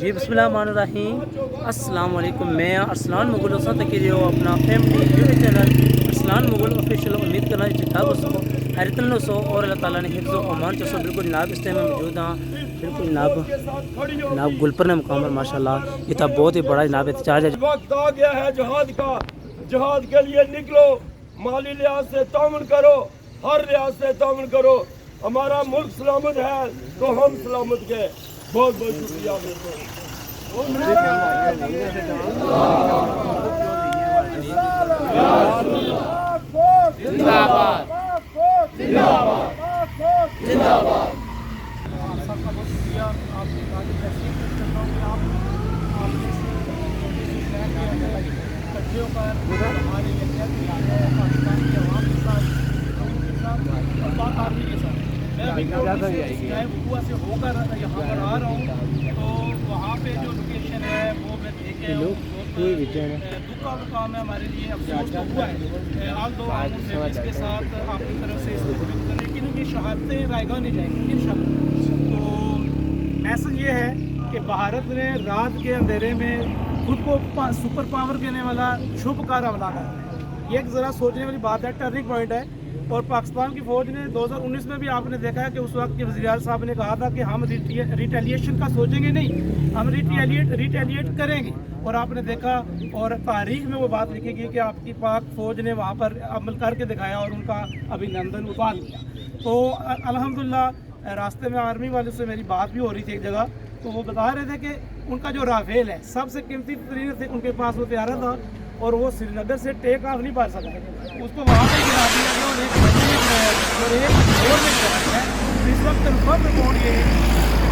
جی بسم اللہ الرحمن الرحیم، السلام علیکم۔ میں ارسلان مغل تک اپنا family YouTube channel Arslan Mughal official امید کرنا ٹھیک سو حیرتن سو اور اللہ تعالیٰ نے حفظ و امان چسو۔ بالکل جناب اس ٹائم میں موجود ہاں، بالکل جناب گلپر مقام پر ماشاء اللہ یہ تھا بہت ہی بڑا جناب احتجاج ہے۔ وقت آ گیا ہے جہاد کا، جہاد کے لیے نکلو، مالی لحاظ سے تعاون کرو، ہر لحاظ سے تعاون کرو۔ ہمارا ملک سلامت ہے تو ہم سلامت کے۔ بہت بہت شکریہ سے ہو کر یہاں پر آ رہا ہوں تو وہاں پہ جو لوکیشن ہے وہ میں دیکھے دکھ کا مقام ہے ہمارے لیے، افسوس تو ہوا ہے آج دو اس کے ساتھ آپ کی طرف سے لیکن ان کی شہادتیں رائے گاہ نہیں جائیں گی انشاءاللہ۔ تو میسج یہ ہے کہ بھارت نے رات کے اندھیرے میں خود کو سپر پاور دینے والا شبھ کار حملہ کر رہا ہے۔ یہ ایک ذرا سوچنے والی بات ہے، ٹرننگ پوائنٹ ہے۔ اور پاکستان کی فوج نے 2019 میں بھی آپ نے دیکھا ہے کہ اس وقت کے وزیر اعظم صاحب نے کہا تھا کہ ہم ریٹیلیشن کا سوچیں گے نہیں، ہم ریٹیلیٹ کریں گے۔ اور آپ نے دیکھا اور تاریخ میں وہ بات لکھی گئی کہ آپ کی پاک فوج نے وہاں پر عمل کر کے دکھایا اور ان کا ابھینندن اتار دیا۔ تو الحمدللہ راستے میں آرمی والے سے میری بات بھی ہو رہی تھی ایک جگہ، تو وہ بتا رہے تھے کہ ان کا جو رافیل ہے سب سے قیمتی ترین تھے ان کے پاس وہ طیارہ تھا اور وہ سری نگر سے ٹیک آف نہیں پا سکا، اس کو وہاں پہ گرا دیا گیا اور ایک اس وقت کنفرم رپورٹ یہ ہے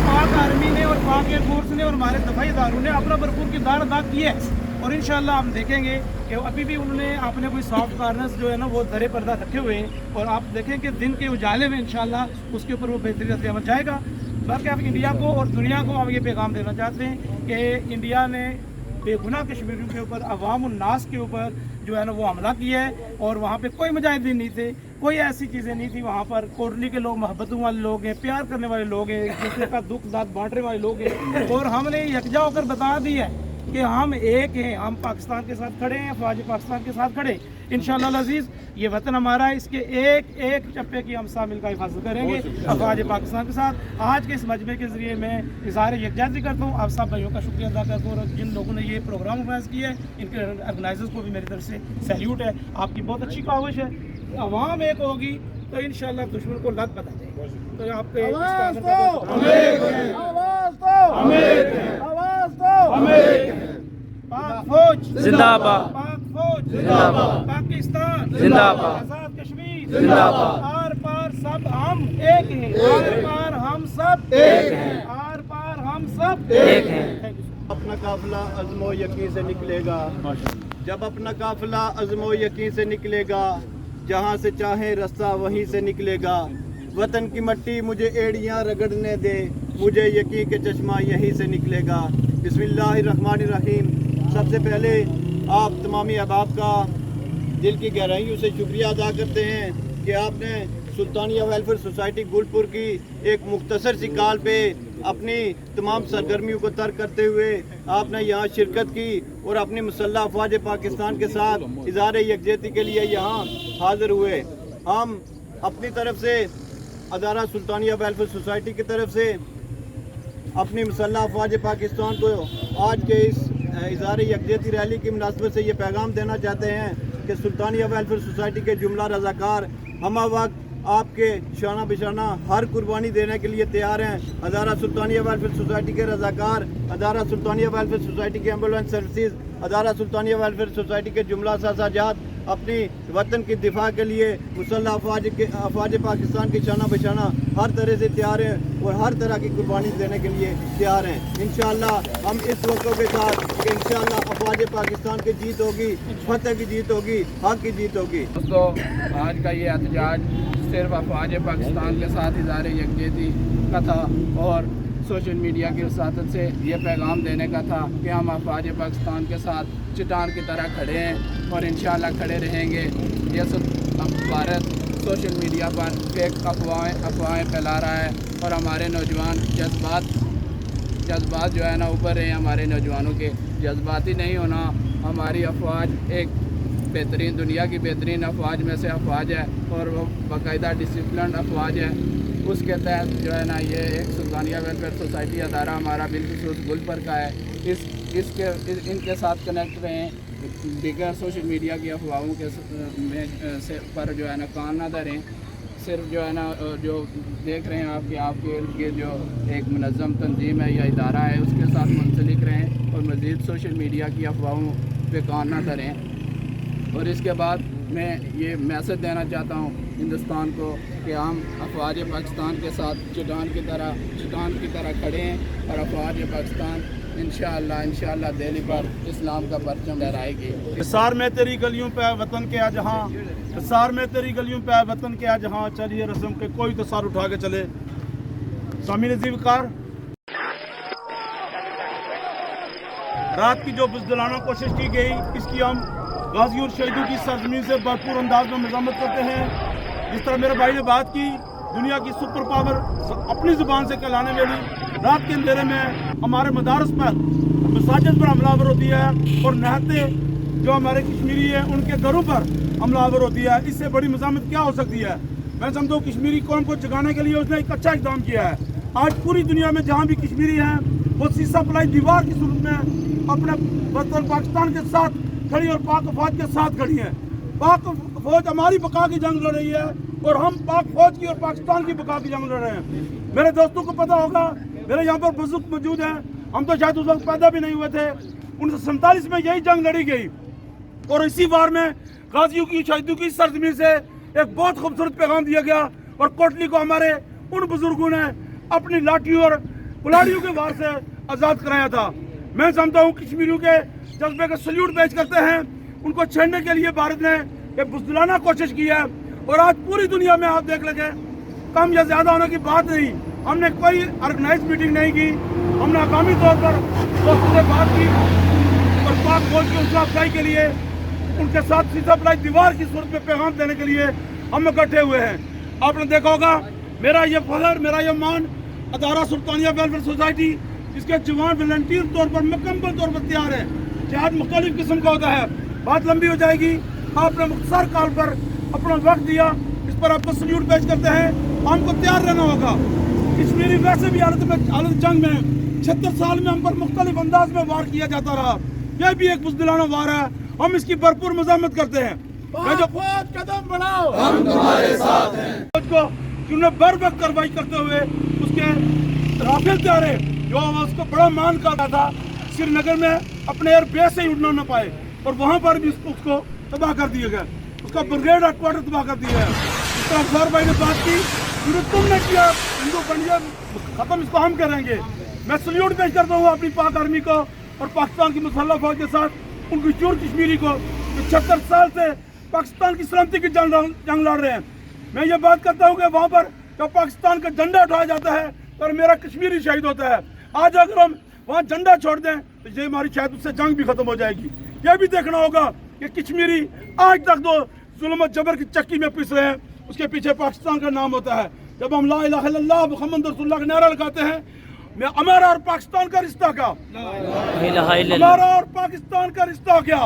پاک آرمی نے اور پاک ایئر فورس نے اور ہمارے دفاعی اداروں نے اپنا بھرپور کردار ادا کیا ہے۔ اور انشاءاللہ ہم دیکھیں گے کہ ابھی بھی انہوں نے اپنے کوئی سافٹ کارنرز جو ہے نا وہ درے پردہ رکھے ہوئے ہیں اور آپ دیکھیں کہ دن کے اجالے میں انشاءاللہ اس کے اوپر وہ بہترین رد عمل جائے گا۔ باقی آپ انڈیا کو اور دنیا کو ہم یہ پیغام دینا چاہتے ہیں کہ انڈیا نے بے گناہ کشمیریوں کے اوپر، عوام الناس کے اوپر جو ہے نا وہ حملہ کیا ہے اور وہاں پہ کوئی مجاہدین نہیں تھے، کوئی ایسی چیزیں نہیں تھی۔ وہاں پر کوٹلی کے لوگ محبتوں والے لوگ ہیں، پیار کرنے والے لوگ ہیں، ایک دوسرے کا دکھ درد بانٹنے والے لوگ ہیں اور ہم نے یکجا ہو کر بتا دیا ہے کہ ہم ایک ہیں، ہم پاکستان کے ساتھ کھڑے ہیں، افواج پاکستان کے ساتھ کھڑے ہیں۔ انشاءاللہ العزیز یہ وطن ہمارا ہے، اس کے ایک ایک چپے کی ہم سب مل کر حفاظت کریں گے افواج پاکستان کے ساتھ۔ آج کے اس مجمع کے ذریعے میں اظہار یکجہتی کرتا ہوں، آپ سب بھائیوں کا شکریہ ادا کرتا ہوں اور جن لوگوں نے یہ پروگرام آرگنائز کیا ہے ان کے آرگنائزرز کو بھی میری طرف سے سیلیوٹ ہے۔ آپ کی بہت اچھی کاوش ہے، عوام ایک ہوگی تو انشاءاللہ دشمن کو لت پتہ جائے گی۔ تو آپ کے پاک فوج زندہ باد، پاک فوج زندہ باد، پاکستان زندہ باد، آزاد کشمیر زندہ باد، آر پار سب ہم ایک ہیں، آر پار ہم سب ایک ہیں، آر پار ہم سب ایک ہیں۔ اپنا قافلہ عزم و یقین سے نکلے گا، جب اپنا قافلہ عزم و یقین سے نکلے گا، جہاں سے چاہے رستہ وہیں سے نکلے گا۔ وطن کی مٹی مجھے ایڑیاں رگڑنے دے، مجھے یقین کے چشمہ یہیں سے نکلے گا۔ بسم اللہ الرحمن الرحیم۔ سب سے پہلے آپ تمامی احباب کا دل کی گہرائیوں سے شکریہ ادا کرتے ہیں کہ آپ نے سلطانیہ ویلفیئر سوسائٹی گلپور کی ایک مختصر سی کال پہ اپنی تمام سرگرمیوں کو ترک کرتے ہوئے آپ نے یہاں شرکت کی اور اپنی مسلح افواج پاکستان کے ساتھ اظہار یکجہتی کے لیے یہاں حاضر ہوئے۔ ہم اپنی طرف سے ادارہ سلطانیہ ویلفیئر سوسائٹی کی طرف سے اپنی مسلح افواج پاکستان کو آج کے اس اظہار یکجہتی ریلی کی مناسبت سے یہ پیغام دینا چاہتے ہیں کہ سلطانیہ ویلفیئر سوسائٹی کے جملہ رضاکار ہمہ وقت آپ کے شانہ بشانہ ہر قربانی دینے کے لیے تیار ہیں۔ ادارہ سلطانیہ ویلفیئر سوسائٹی کے رضاکار، ادارہ سلطانیہ ویلفیئر سوسائٹی کے ایمبولینس سروسز، ادارہ سلطانیہ ویلفیئر سوسائٹی کے جملہ سازات اپنی وطن کی دفاع کے لیے مسلح افواج پاکستان کی شانہ بشانہ ہر طرح سے تیار ہیں اور ہر طرح کی قربانی دینے کے لیے تیار ہیں۔ انشاءاللہ ہم اس وقتوں کے ساتھ کہ انشاءاللہ افواج پاکستان کی جیت ہوگی، فتح کی جیت ہوگی، حق کی جیت ہوگی۔ دوستو آج کا یہ احتجاج صرف افواج پاکستان کے ساتھ اظہار یکجہتی کا تھا اور سوشل میڈیا کی وساطت سے یہ پیغام دینے کا تھا کہ ہم افواج پاکستان کے ساتھ چٹان کی طرح کھڑے ہیں اور انشاءاللہ کھڑے رہیں گے۔ یہ بھارت سوشل میڈیا پر فیک افواہیں پھیلا رہا ہے اور ہمارے نوجوان जज्बात जो है ना ऊपर रहे हमारे नौजवानों के। जज्बाती नहीं होना, हमारी अफवाज एक बेहतरीन, दुनिया की बेहतरीन अफवाज में से अफवाज है और वो बाकायदा डिसिप्लिन अफवाज है। उसके तहत जो है ना ये एक सुल्तानिया वेलफेयर सोसाइटी अदारा हमारा बिलखुसूस गुलपर का है। इनके साथ कनेक्ट रहें, दीगर सोशल मीडिया की अफवाहों के पर जो है ना कान ना धरें। सिर्फ जो है ना जो देख रहे हैं आपके इर्द गिर्द जो एक मुनज़्ज़म तंजीम है या इदारा है उसके साथ मुंसलिक रहें और मज़ीद सोशल मीडिया की अफवाहों पे कान ना धरें। और इसके बाद मैं ये मैसेज देना चाहता हूँ हिंदुस्तान को कि हम अफवाज पाकिस्तान के साथ चट्टान की तरह खड़े हैं और अफवाज पाकिस्तान इंशाअल्लाह दिल्ली पर इस्लाम का परचम लहराएगी। हिसार में तेरी गलियों पे वतन के आ जहाँ, हिसार में तेरी गलियों पे वतन के आ जहाँ, चलिए रस्म के कोई तो सार उठा के चले। स्वामी नजीबकार, रात की जो बुज़दिलाना कोशिश की गई इसकी हम गाजी और शहीदों की सरजमीन से भरपूर अंदाज में मज़म्मत करते हैं। जिस तरह मेरे भाई ने बात की, दुनिया की सुपर पावर अपनी ज़ुबान से कहलाने वाली रात के अंधेरे में हमारे मदारस पर, मसाजिद पर हमलावर होती है और नहतें जो हमारे कश्मीरी हैं उनके घरों पर हमलावर होती है। इससे बड़ी मज़ामत क्या हो सकती है? मैं समझता हूँ कश्मीरी कौम को जगाने के लिए उसने एक अच्छा इक़दाम किया है। आज पूरी दुनिया में जहाँ भी कश्मीरी हैं वो सीसा पलाई दीवार की सूरत में अपने वतन पाकिस्तान के साथ खड़ी और पाक फौज के साथ खड़ी है। पाक फौज हमारी बका की जंग लड़ रही है और हम पाक फौज की और पाकिस्तान की बका की जंग लड़ रहे हैं। मेरे दोस्तों को पता होगा, मेरे यहाँ पर बुजुर्ग मौजूद हैं, हम तो शायद उस वक्त पैदा भी नहीं हुए थे। 1947 में यही जंग लड़ी गई और इसी वार में गाजियों की शहीदों की सरजमीन से एक बहुत खूबसूरत पैगाम दिया गया और कोटली को हमारे उन बुजुर्गों ने अपनी लाठियों और कुल्हाड़ियों के वार से आज़ाद कराया था। मैं समझता हूँ कश्मीरियों के जज्बे का सल्यूट पेश करते हैं। उनको छेड़ने के लिए भारत ने एक बुज़दिलाना कोशिश की है और आज पूरी दुनिया में आप देख लगे कम या ज़्यादा होने की बात नहीं, हमने कोई ऑर्गेनाइज मीटिंग नहीं की, हमने अकामी तौर पर दोस्तों से बात की और पाक फौज की हौसला अफजाई के लिए उनके साथ सीधा पलाई दीवार की सूरत में पैगाम देने के लिए हम इकट्ठे हुए हैं। आपने देखा होगा मेरा ये फख्र, मेरा ये मान अदारा सुल्तानिया वेलफेयर सोसाइटी, इसके जवान वॉलंटियर तौर पर मुकम्मल तौर पर तैयार है। जहाद मुख्तलिफ किस्म का होता है, बात लंबी हो जाएगी। आपने मुख्तसर काल पर अपना वक्त दिया, इस पर आपको सल्यूट पेश करते हैं। हमको तैयार रहना होगा। कश्मीरी वैसे भी हालत जंग में 76 साल में हम पर मुख्तलिफ अंदाज में वार किया जाता रहा। यह भी एक बुज़दिलाना वार है, हम इसकी भरपूर मज़ामत करते हैं। कदम बढ़ाओ, हम तुम्हारे साथ हैं। जिन्होंने बर वक्त कार्रवाई करते हुए उसके राफेल तैयारे जो उसको बड़ा मान का था, श्रीनगर में अपने एयर बेस से ही उड़ना न पाए और वहाँ पर भी उसको तबाह कर दिया गया, उसका ब्रिगेड हेडक्वार्टर तबाह कर दिया है। इस तरह अफसर भाई ने बात की, जो तुमने किया हिंदू पंडिया खत्म, इसको हम करेंगे। मैं सल्यूट पेश करता हूँ अपनी पाक आर्मी को और पाकिस्तान की मुसल्लह फौज के साथ उनकी चोर कश्मीरी को जो 76 साल से पाकिस्तान की सलामती की जंग लड़ रहे हैं। मैं ये बात करता हूँ कि वहाँ पर जब पाकिस्तान का झंडा उठाया जाता है और मेरा कश्मीरी शहीद होता है। आज अगर हम वहाँ झंडा छोड़ दें तो ये हमारी शायद उससे जंग भी खत्म हो जाएगी। यह भी देखना होगा कि कश्मीरी आज तक दो जुल्म जबर की चक्की में पिस रहे हैं, उसके पीछे पाकिस्तान का नाम होता है। जब हम ला इलाहा इल्लल्लाह मुहम्मद रसूलुल्लाह का नारा लगाते हैं, मैं हमारा और पाकिस्तान का रिश्ता क्या, हमारा और पाकिस्तान का रिश्ता क्या,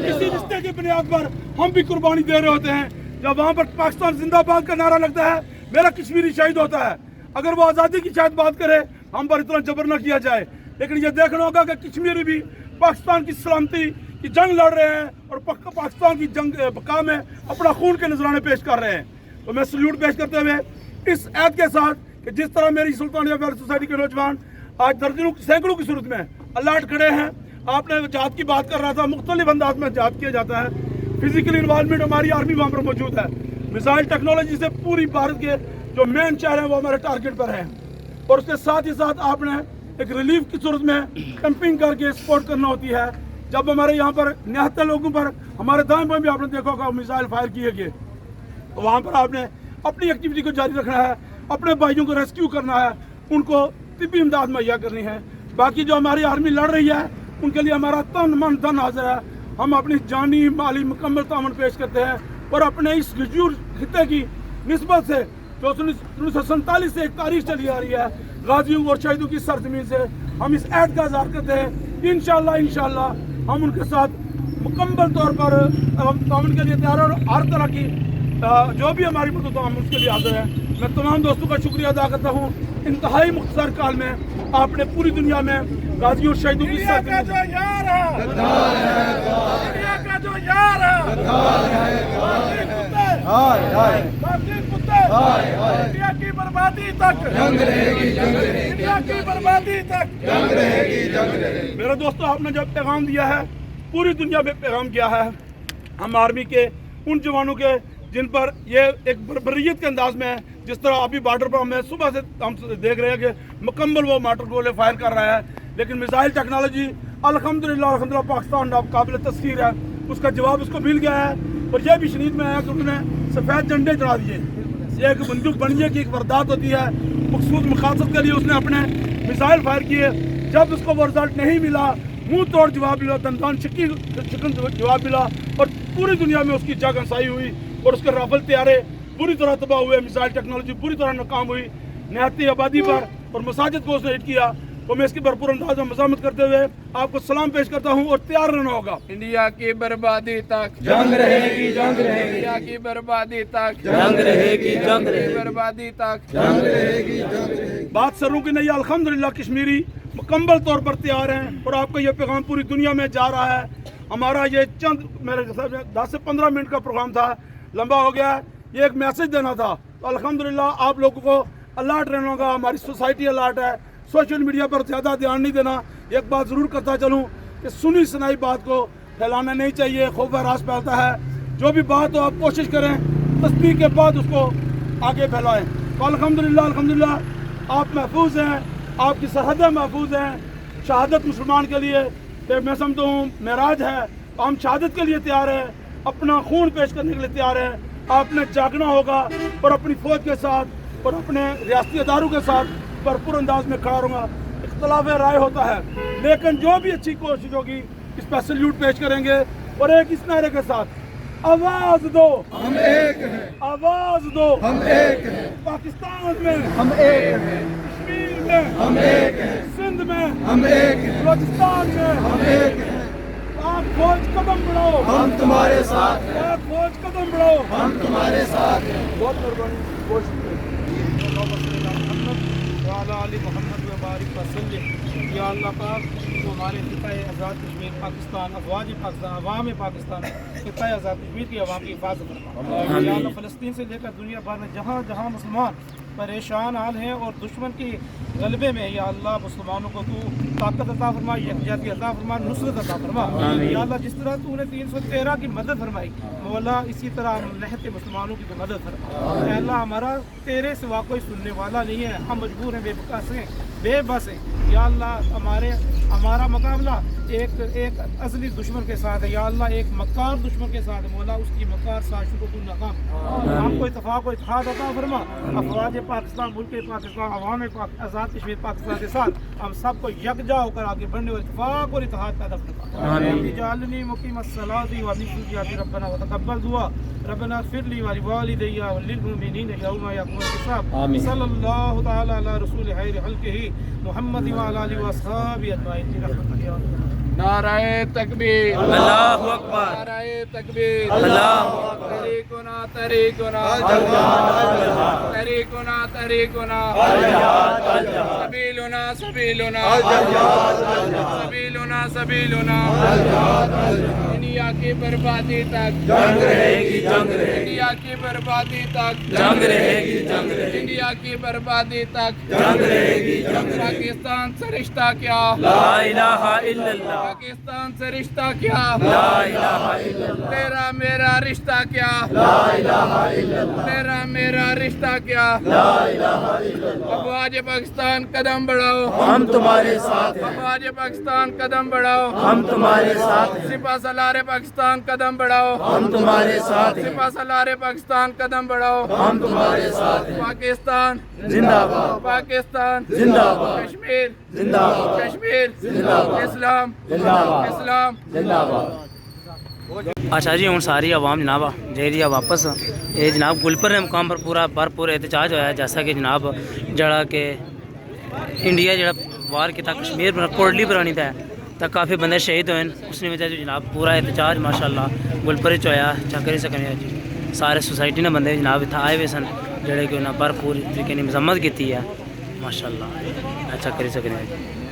इसी रिश्ते की बुनियाद पर हम भी कुर्बानी दे रहे होते हैं। जब वहाँ पर पाकिस्तान जिंदाबाद का नारा लगता है, मेरा कश्मीरी शहीद होता है। अगर वो आज़ादी की शायद बात करे, हम पर इतना जबर न किया जाए। लेकिन ये देखना होगा कि कश्मीरी भी पाकिस्तान की सलामती की जंग लड़ रहे हैं और पाकिस्तान की जंग बका में अपना खून के नजराने पेश कर रहे हैं। तो मैं सल्यूट पेश करते हुए इस ऐद के साथ कि जिस तरह मेरी सुल्तानिया वेलफेयर सोसाइटी के नौजवान आज दर्जनों सैकड़ों की सूरत में अलर्ट खड़े हैं। आपने जहाद की बात कर रहा था, मुख्तलिफ अंदाज में जहाद किया जाता है। फिजिकल इन्वॉल्वमेंट हमारी आर्मी वहाँ पर मौजूद है। मिसाइल टेक्नोलॉजी से पूरी भारत के जो मेन शहर हैं वो हमारे टारगेट पर हैं और उसके साथ ही साथ आपने एक रिलीफ की सूरत में कैंपिंग करके सपोर्ट करना होती है। जब हमारे यहाँ पर निहत्ते लोगों पर हमारे दाएं पर भी आपने देखा होगा मिसाइल फायर किए गए, तो वहाँ पर आपने अपनी एक्टिविटी को जारी रखना है, अपने भाइयों को रेस्क्यू करना है, उनको तिब्बी इमदाद मुहैया करनी है। बाकी जो हमारी आर्मी लड़ रही है उनके लिए हमारा तन मन धन हाजिर है। हम अपनी जानी माली मुकम्मल तामन पेश करते हैं और अपने इस खिते की निस्बत से जो 1947 से एक तारीख चली आ रही है, गाजियों और शहीदों की सरजमीन से हम इस ऐड का इज़हार करते हैं। इंशाअल्लाह हम उनके साथ मुकम्मल तौर पर ताउन के लिए तैयार हैं और हर तरह की जो भी हमारी मदद हो हम उसके लिए हाजिर हैं। मैं तमाम दोस्तों का शुक्रिया अदा करता हूँ। इंतहाई मुख्तसर काल में आपने पूरी दुनिया में गाजियों और शहीदों की सरजमीन जो यार है दुनिया का जो यार है बाकी कुत्ते इंडिया की बर्बादी तक जंग रहेगी इंडिया की बर्बादी तक जंग रहेगी। मेरे दोस्तों, आपने जब पैगाम दिया है पूरी दुनिया में पैगाम किया है हम आर्मी के उन जवानों के जिन पर ये एक बर्बरियत के अंदाज में है। जिस तरह अभी बॉर्डर पर हमें सुबह से हम देख रहे हैं कि मुकम्मल वो मार्टर गोले फायर कर रहा है, लेकिन मिसाइल टेक्नोलॉजी अल्हम्दुलिल्लाह पाकिस्तान अब काबिल तस्खीर है, उसका जवाब उसको मिल गया है। और यह भी शनीद में आया कि उन्होंने सफ़ेद झंडे चढ़ा दिए। ये एक बंदूक बनने की एक वारदात होती है, मखसूस मकासद के लिए उसने अपने मिसाइल फायर किए। जब उसको वो रिजल्ट नहीं मिला, मुंह तोड़ जवाब मिला, दंदान चिकन जवाब मिला और पूरी दुनिया में उसकी जागनसाई हुई और उसके राफेल तैयारे पूरी तरह तबाह हुए, मिसाइल टेक्नोलॉजी पूरी तरह नाकाम हुई। निहाती आबादी पर और मसाजिद को उसने हिट किया। तो मैं इसकी भरपूर अंदाज में मज़ामत करते हुए आपको सलाम पेश करता हूँ और तैयार रहना होगा। इंडिया की बर्बादी तक जंग रहेगी इंडिया की बर्बादी तक जंग रहेगी बर्बादी तक जंग रहेगी। बात सरों की नहीं, अल्हम्दुलिल्लाह कश्मीरी मुकम्मल तौर पर तैयार हैं और आपका ये पैगाम पूरी दुनिया में जा रहा है। हमारा ये चंद मेरे हिसाब से 10 से 15 मिनट का प्रोग्राम था, लंबा हो गया। ये एक मैसेज देना था, तो अल्हम्दुलिल्लाह आप लोगों को अलर्ट रहना होगा। हमारी सोसाइटी अलर्ट है, सोशल मीडिया पर ज़्यादा ध्यान नहीं देना। एक बात ज़रूर करता चलूँ कि सुनी सुनाई बात को फैलाना नहीं चाहिए, खौफ हरास फैलता है। जो भी बात हो आप कोशिश करें तस्दीक के बाद उसको आगे फैलाएं। तो अल्हम्दुलिल्लाह आप महफूज हैं, आपकी सरहदें महफूज हैं। शहादत मुसलमान के लिए तो मैं समझता हूँ मेराज है, तो हम शहादत के लिए तैयार हैं, अपना खून पेश करने के लिए तैयार हैं। आपने जागना होगा और अपनी फौज के साथ और अपने रियासती अदारों के साथ भरपूर अंदाज में खड़ा रहूँगा। इख्तलाफ राय होता है, लेकिन जो भी अच्छी कोशिश होगी इस पर सल्यूट पेश करेंगे। और एक इस नारे के साथ, आवाज दो हम एक हैं, आवाज दो हम एक हैं, पाकिस्तान में हम एक हैं, कश्मीर में हम एक हैं, सिंध में हम एक हैं, बलोचिस्तान में हम एक हैं। आप फौज कदम बढ़ाओ, हम तुम्हारे साथ हैं, आप फौज कदम बढ़ाओ, हम तुम्हारे साथ हैं। बहुत मेहरबानी, बहुत शुक्रिया। या अल्लाह पाक तो हमारे खिता आज़ाद कश्मीर पाकिस्तान, अफवाज पाकिस्तान, अवाम पाकिस्तान, खिता आज़ाद कश्मीर की अवाम की हिफाजत फरमा। या अल्लाह फ़लस्तीन से लेकर दुनिया भर में जहाँ जहाँ मुसलमान परेशान हाल हैं और दुश्मन की गलबे में, या अल्लाह मुसलमानों को तू ताकत अता फरमा, यकजहती अता फरमा, नुसरत अता फरमा। या अल्लाह जिस तरह तूने 313 की मदद फरमाई, मौला इसी तरह हम लहते मुसलमानों की तो मदद फरमा। या अल्लाह हमारा तेरे सिवा कोई सुनने वाला नहीं है, हम मजबूर हैं, बेबस हैं, बेबस हैं। या अल्लाह हमारा मुकाबला एक असली दुश्मन के साथ है। या अल्लाह एक मक्कार दुश्मन के साथ है, मौला उसकी मक्कार साजिशों को तू नाकाम हमको इत्तफाक को इत्तेहाद अता फरमा। अफवाज पाकिस्तान, मुल्क पाकिस्तान, अवाम आज़ाद कश्मीर पाकिस्तान के साथ हम सबको यकजा होकर आगे बढ़ने और इत्तफाक और इत्तेहाद पैदा फरमा। जालनी मुकीम अस्सलाती व मिन शुर्रियती रब्बना व तक़ब्बल दुआ रब्बना इग़फिर ली व लिवालिदैया व लिलमुमिनीन यौमा यक़ूमुल हिसाब। सल्लल्लाहु तआला अला रसूल खैर खल्क़िही मुहम्मद व अला आलिहि व अस्हाबिही अजमाईन रहमतक या अल्लाह। नाराए तकबीर, अल्लाहु अकबर, नाराए तकबीर, अल्लाहु अकबर, तरीकुना तरीकुना तरीकुना तरीकुना सबीलुना सबीलुना सबीलुना सबीलुना इंडिया की बर्बादी तक जंग रहेगी, जंग रहेगी, इंडिया की बर्बादी तक जंग रहेगी, जंग रहेगी, इंडिया की बर्बादी तक जंग रहेगी, जंग रहेगी। पाकिस्तान से रिश्ता क्या, ला इलाहा इल्लल्लाह, पाकिस्तान से रिश्ता क्या, ला इलाहा इल्लल्लाह, तेरा मेरा रिश्ता क्या, ला इलाहा इल्लल्लाह, तेरा मेरा रिश्ता क्या। ला इलाहा इल्लल्लाह। अफवाज पाकिस्तान कदम बढ़ाओ, हम तुम्हारे साथ हैं, अफवाज पाकिस्तान कदम बढ़ाओ, हम तुम्हारे साथ हैं, सिपा सलारे पाकिस्तान कदम बढ़ाओ, हम तुम्हारे साथ हैं, सिपा सलारे पाकिस्तान कदम बढ़ाओ। हम तुम्हारे साथ हैं। पाकिस्तान जिंदाबाद, पाकिस्तान जिंदाबाद, कश्मीर जिंदाबाद, कश्मीर जिंदाबाद, इस्लाम जिंदाबाद, इस्लाम। जिंदाबाद। अच्छा जी, हूँ सारी आवाम जनाब जे जी वापस ये जनाब गुलपर मुकाम पर पूरा भरपूर एहतजाज होया, जैसा कि जनाब जड़ा के انڈیا جڑا وار کیتا کشمیر پر کوٹلی پرانی تے تا کافی بندے شہید ہوئے اس نے وجہ جناب پورا احتجاج ماشاءاللہ گلپرچ ہویا چا کری سکنے جی سارے سوسائٹی نے بندے جناب اتنا آئے ہوئے سن جڑے کہ انہیں بھرپور طریقے کی مذمت کی ہے ماشاءاللہ اچھا کری سکنے جی